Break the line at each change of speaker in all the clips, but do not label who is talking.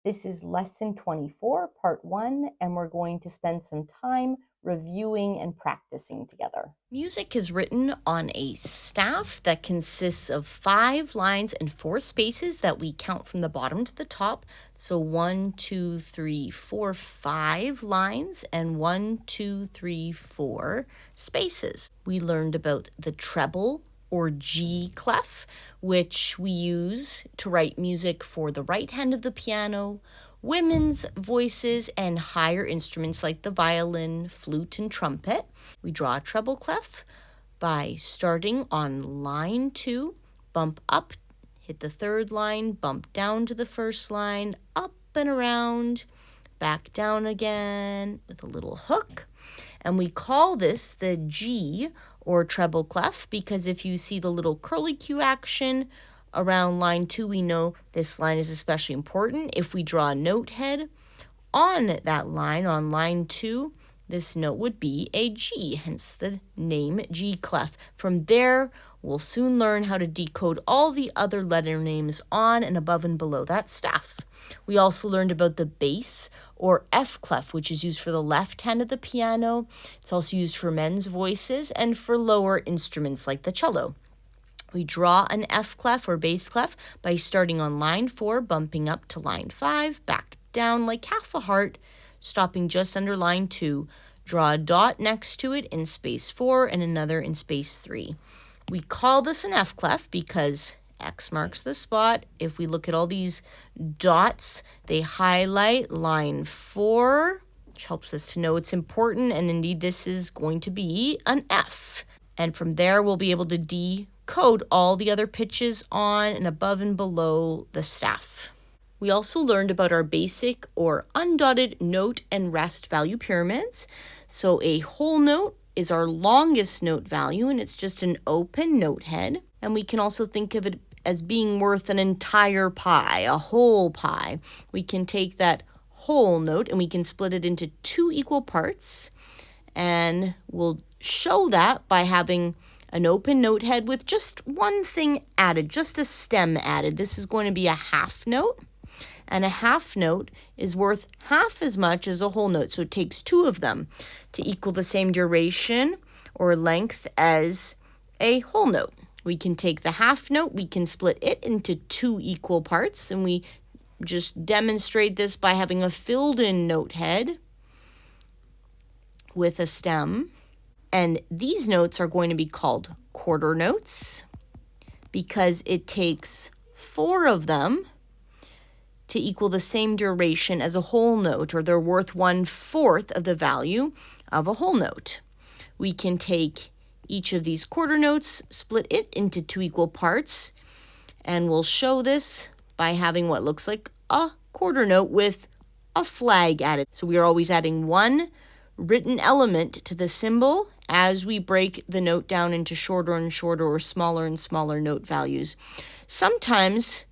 This is lesson 24, part 1, and we're going to spend some time reviewing and practicing together.
Music is written on a staff that consists of 5 lines and 4 spaces that we count from the bottom to the top. So 1, 2, 3, 4, 5 lines and 1, 2, 3, 4 spaces. We learned about the treble or G clef, which we use to write music for the right hand of the piano, women's voices, and higher instruments like the violin, flute, and trumpet. We draw a treble clef by starting on line 2, bump up, hit the third line, bump down to the first line, up and around, back down again with a little hook. And we call this the G or treble clef because if you see the little curly Q action around line 2, we know this line is especially important. If we draw a note head on that line, on line 2, this note would be a G, hence the name G clef. From there, we'll soon learn how to decode all the other letter names on and above and below that staff. We also learned about the bass or F clef, which is used for the left hand of the piano. It's also used for men's voices and for lower instruments like the cello. We draw an F clef or bass clef by starting on line 4, bumping up to line 5, back down like half a heart, stopping just under line 2. Draw a dot next to it in space 4 and another in space 3. We call this an F clef because X marks the spot. If we look at all these dots, they highlight line 4, which helps us to know it's important, and indeed this is going to be an F. And from there, we'll be able to decode all the other pitches on and above and below the staff. We also learned about our basic or undotted note and rest value pyramids. So a whole note is our longest note value, and it's just an open note head. And we can also think of it as being worth an entire pie, a whole pie. We can take that whole note and we can split it into 2 equal parts, and we'll show that by having an open note head with just one thing added, just a stem added. This is going to be a half note, and a half note is worth half as much as a whole note. So it takes 2 of them to equal the same duration or length as a whole note. We can take the half note, we can split it into 2 equal parts, and we just demonstrate this by having a filled-in note head with a stem. And these notes are going to be called quarter notes because it takes 4 of them to equal the same duration as a whole note, or they're worth 1/4 of the value of a whole note. We can take each of these quarter notes, split it into 2 equal parts, and we'll show this by having what looks like a quarter note with a flag added. So we are always adding one written element to the symbol as we break the note down into shorter and shorter or smaller and smaller note values. Sometimes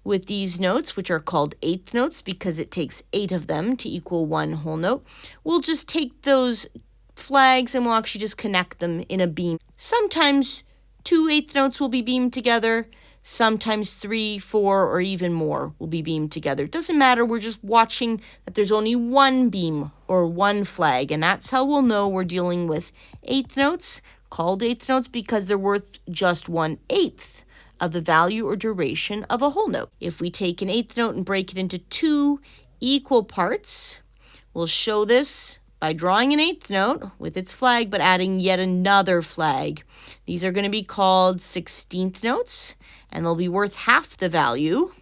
with these notes, which are called eighth notes because it takes 8 of them to equal 1 whole note, we'll just take those flags and we'll actually just connect them in a beam. Sometimes 2 eighth notes will be beamed together. Sometimes 3, 4, or even more will be beamed together. It doesn't matter. We're just watching that there's only one beam or one flag, and that's how we'll know we're dealing with eighth notes, called eighth notes because they're worth just 1/8 of the value or duration of a whole note. If we take an eighth note and break it into 2 equal parts, we'll show this by drawing an eighth note with its flag, but adding yet another flag. These are going to be called 16th notes, and they'll be worth half the value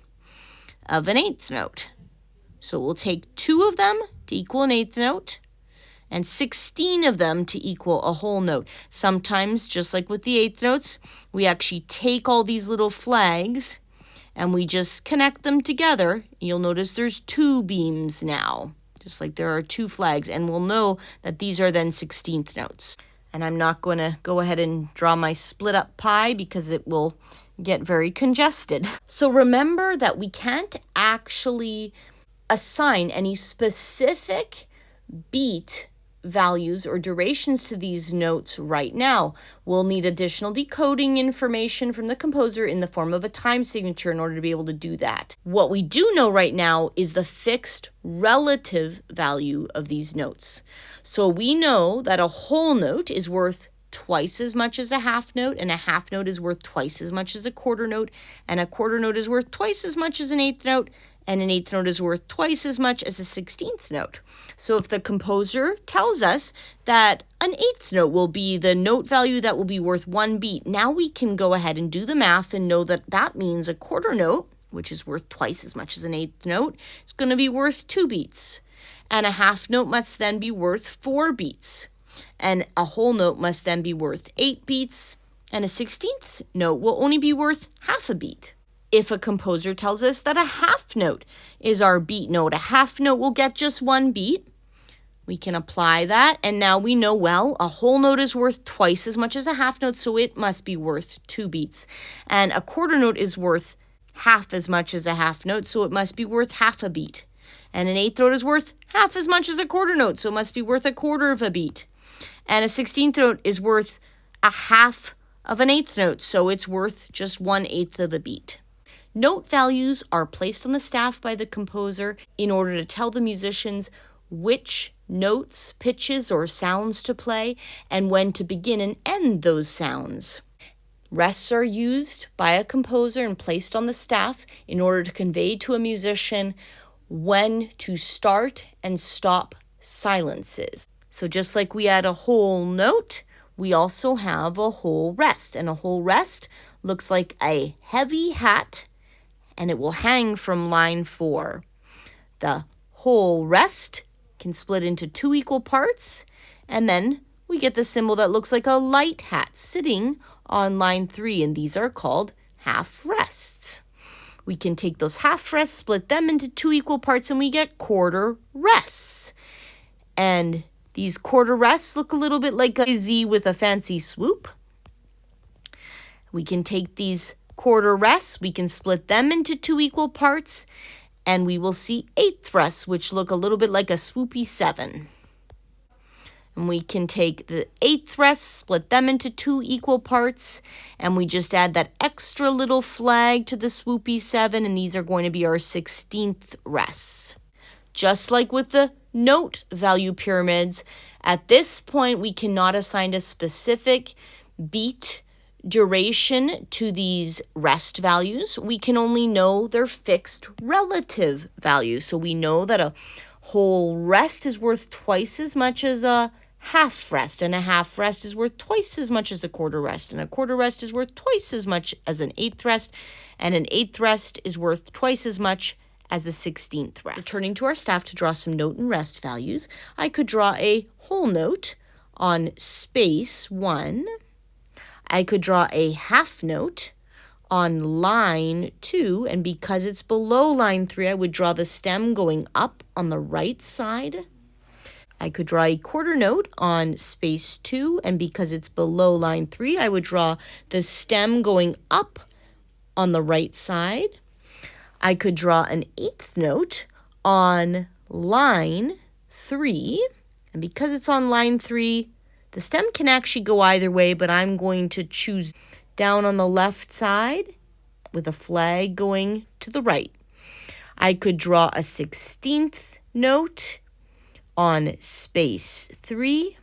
of an eighth note. So we'll take 2 of them to equal an eighth note, and 16 of them to equal a whole note. Sometimes, just like with the eighth notes, we actually take all these little flags and we just connect them together. You'll notice there's 2 beams now, just like there are 2 flags, and we'll know that these are then 16th notes. And I'm not going to go ahead and draw my split up pie because it will get very congested. So remember that we can't actually assign any specific beat values or durations to these notes right now. We'll need additional decoding information from the composer in the form of a time signature in order to be able to do that. What we do know right now is the fixed relative value of these notes. So we know that a whole note is worth twice as much as a half note, and a half note is worth twice as much as a quarter note, and a quarter note is worth twice as much as an eighth note, and an eighth note is worth twice as much as a 16th note. So if the composer tells us that an eighth note will be the note value that will be worth 1 beat, now we can go ahead and do the math and know that that means a quarter note, which is worth twice as much as an eighth note, is going to be worth 2 beats. And a half note must then be worth 4 beats. And a whole note must then be worth 8 beats. And a 16th note will only be worth half a beat. If a composer tells us that a half note is our beat note, a half note will get just 1 beat. We can apply that, and now we know, well, a whole note is worth twice as much as a half note, so it must be worth 2 beats. And a quarter note is worth half as much as a half note, so it must be worth half a beat. And an eighth note is worth half as much as a quarter note, so it must be worth a quarter of a beat. And a 16th note is worth a half of an eighth note, so it's worth just 1/8 of a beat. Note values are placed on the staff by the composer in order to tell the musicians which notes, pitches, or sounds to play and when to begin and end those sounds. Rests are used by a composer and placed on the staff in order to convey to a musician when to start and stop silences. So just like we had a whole note, we also have a whole rest. And a whole rest looks like a heavy hat, and it will hang from line 4. The whole rest can split into 2 equal parts, and then we get the symbol that looks like a light hat sitting on line 3, and these are called half rests. We can take those half rests, split them into 2 equal parts, and we get quarter rests. And these quarter rests look a little bit like a Z with a fancy swoop. We can take these quarter rests, we can split them into 2 equal parts, and we will see eighth rests, which look a little bit like a swoopy 7. And we can take the eighth rests, split them into 2 equal parts, and we just add that extra little flag to the swoopy 7, and these are going to be our 16th rests. Just like with the note value pyramids, at this point we cannot assign a specific beat duration to these rest values. We can only know their fixed relative values. So we know that a whole rest is worth twice as much as a half rest, and a half rest is worth twice as much as a quarter rest, and a quarter rest is worth twice as much as an eighth rest, and an eighth rest is worth twice as much as a 16th rest. Returning to our staff to draw some note and rest values, I could draw a whole note on space 1. I could draw a half note on line 2, and because it's below line 3, I would draw the stem going up on the right side. I could draw a quarter note on space 2, and because it's below line 3, I would draw the stem going up on the right side. I could draw an eighth note on line 3, and because it's on line 3, the stem can actually go either way, but I'm going to choose down on the left side with a flag going to the right. I could draw a 16th note on space 3,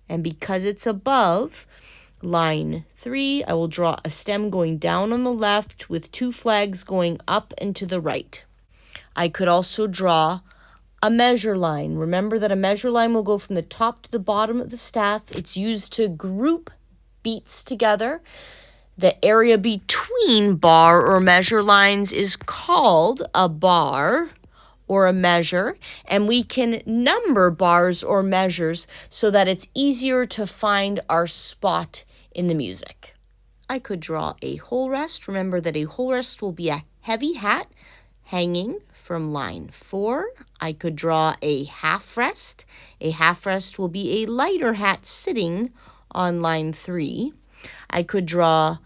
and because it's above line 3, I will draw a stem going down on the left with 2 flags going up and to the right. I could also draw a measure line. Remember that a measure line will go from the top to the bottom of the staff. It's used to group beats together. The area between bar or measure lines is called a bar or a measure, and we can number bars or measures so that it's easier to find our spot in the music. I could draw a whole rest. Remember that a whole rest will be a heavy hat hanging from line 4. I could draw a half rest. A half rest will be a lighter hat sitting on line 3. I could draw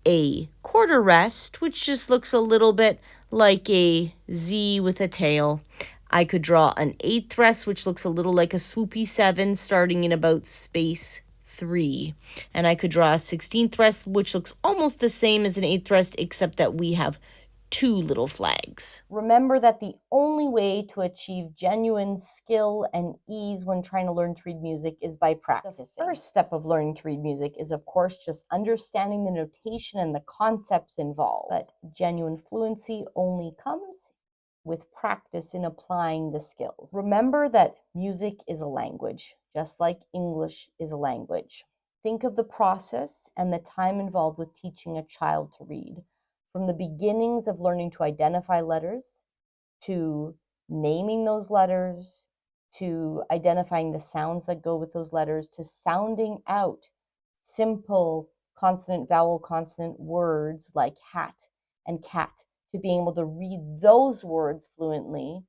a quarter rest, which just looks a little bit like a Z with a tail. I could draw an eighth rest, which looks a little like a swoopy 7 starting in about space 3. And I could draw a 16th rest, which looks almost the same as an eighth rest, except that we have 2 little flags.
Remember that the only way to achieve genuine skill and ease when trying to learn to read music is by practicing. The first step of learning to read music is, of course, just understanding the notation and the concepts involved. But genuine fluency only comes with practice in applying the skills. Remember that music is a language, just like English is a language. Think of the process and the time involved with teaching a child to read. From the beginnings of learning to identify letters, to naming those letters, to identifying the sounds that go with those letters, to sounding out simple consonant, vowel, consonant words like hat and cat, to being able to read those words fluently,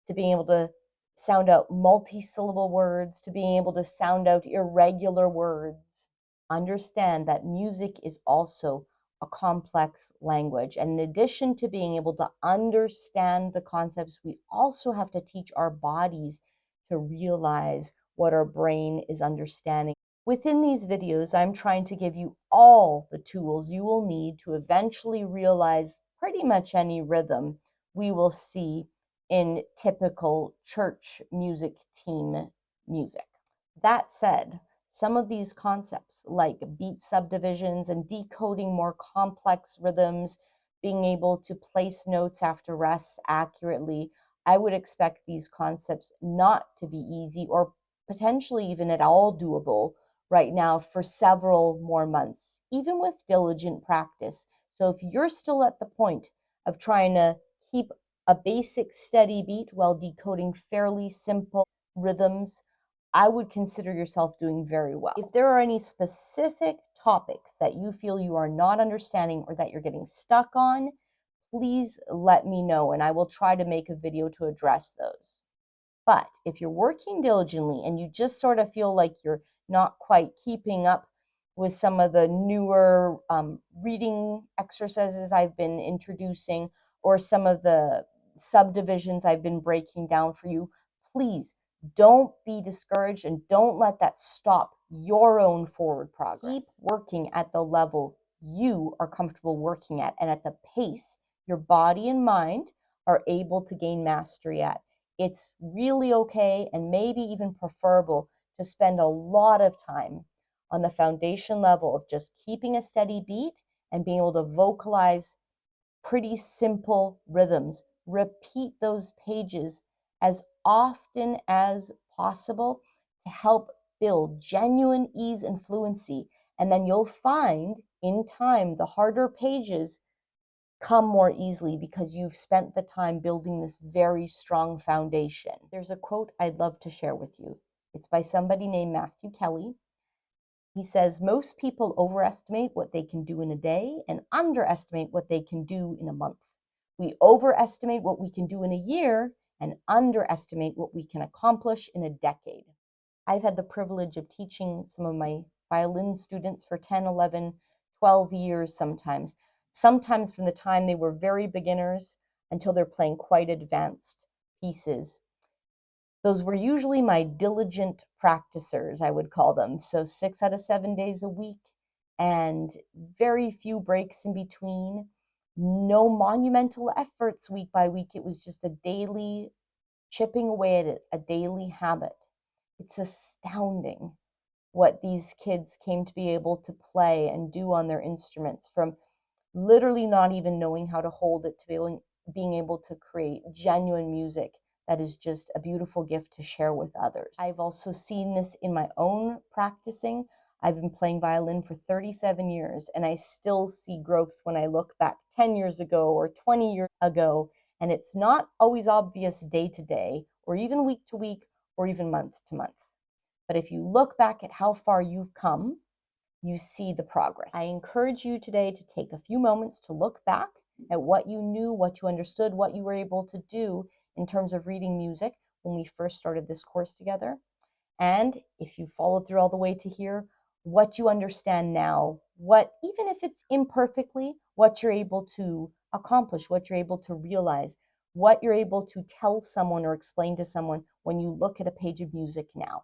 to being able to sound out multi-syllable words, to being able to sound out irregular words. Understand that music is also a complex language. And in addition to being able to understand the concepts, we also have to teach our bodies to realize what our brain is understanding. Within these videos, I'm trying to give you all the tools you will need to eventually realize pretty much any rhythm we will see in typical church music team music. That said, some of these concepts like beat subdivisions and decoding more complex rhythms, being able to place notes after rests accurately, I would expect these concepts not to be easy or potentially even at all doable right now for several more months, even with diligent practice. So if you're still at the point of trying to keep a basic steady beat while decoding fairly simple rhythms, I would consider yourself doing very well. If there are any specific topics that you feel you are not understanding or that you're getting stuck on, please let me know and I will try to make a video to address those. But if you're working diligently and you just sort of feel like you're not quite keeping up with some of the newer reading exercises I've been introducing or some of the subdivisions I've been breaking down for you, please don't be discouraged and don't let that stop your own forward progress. Keep working at the level you are comfortable working at and at the pace your body and mind are able to gain mastery at. It's really okay and maybe even preferable to spend a lot of time on the foundation level of just keeping a steady beat and being able to vocalize pretty simple rhythms. Repeat those pages as often as possible to help build genuine ease and fluency. And then you'll find in time the harder pages come more easily because you've spent the time building this very strong foundation. There's a quote I'd love to share with you. It's by somebody named Matthew Kelly. He says, most people overestimate what they can do in a day and underestimate what they can do in a month. We overestimate what we can do in a year and underestimate what we can accomplish in a decade. I've had the privilege of teaching some of my violin students for 10, 11, 12 years sometimes from the time they were very beginners until they're playing quite advanced pieces. Those were usually my diligent practicers, I would call them. So 6 out of 7 days a week and very few breaks in between. No monumental efforts week by week. It was just a daily chipping away at it, a daily habit. It's astounding what these kids came to be able to play and do on their instruments, from literally not even knowing how to hold it to being able to create genuine music that is just a beautiful gift to share with others. I've also seen this in my own practicing. I've been playing violin for 37 years and I still see growth when I look back 10 years ago or 20 years ago, and it's not always obvious day to day or even week to week or even month to month. But if you look back at how far you've come, you see the progress. I encourage you today to take a few moments to look back at what you knew, what you understood, what you were able to do in terms of reading music when we first started this course together. And if you followed through all the way to here, what you understand now, what, even if it's imperfectly, what you're able to accomplish, what you're able to realize what you're able to tell someone or explain to someone when you look at a page of music now.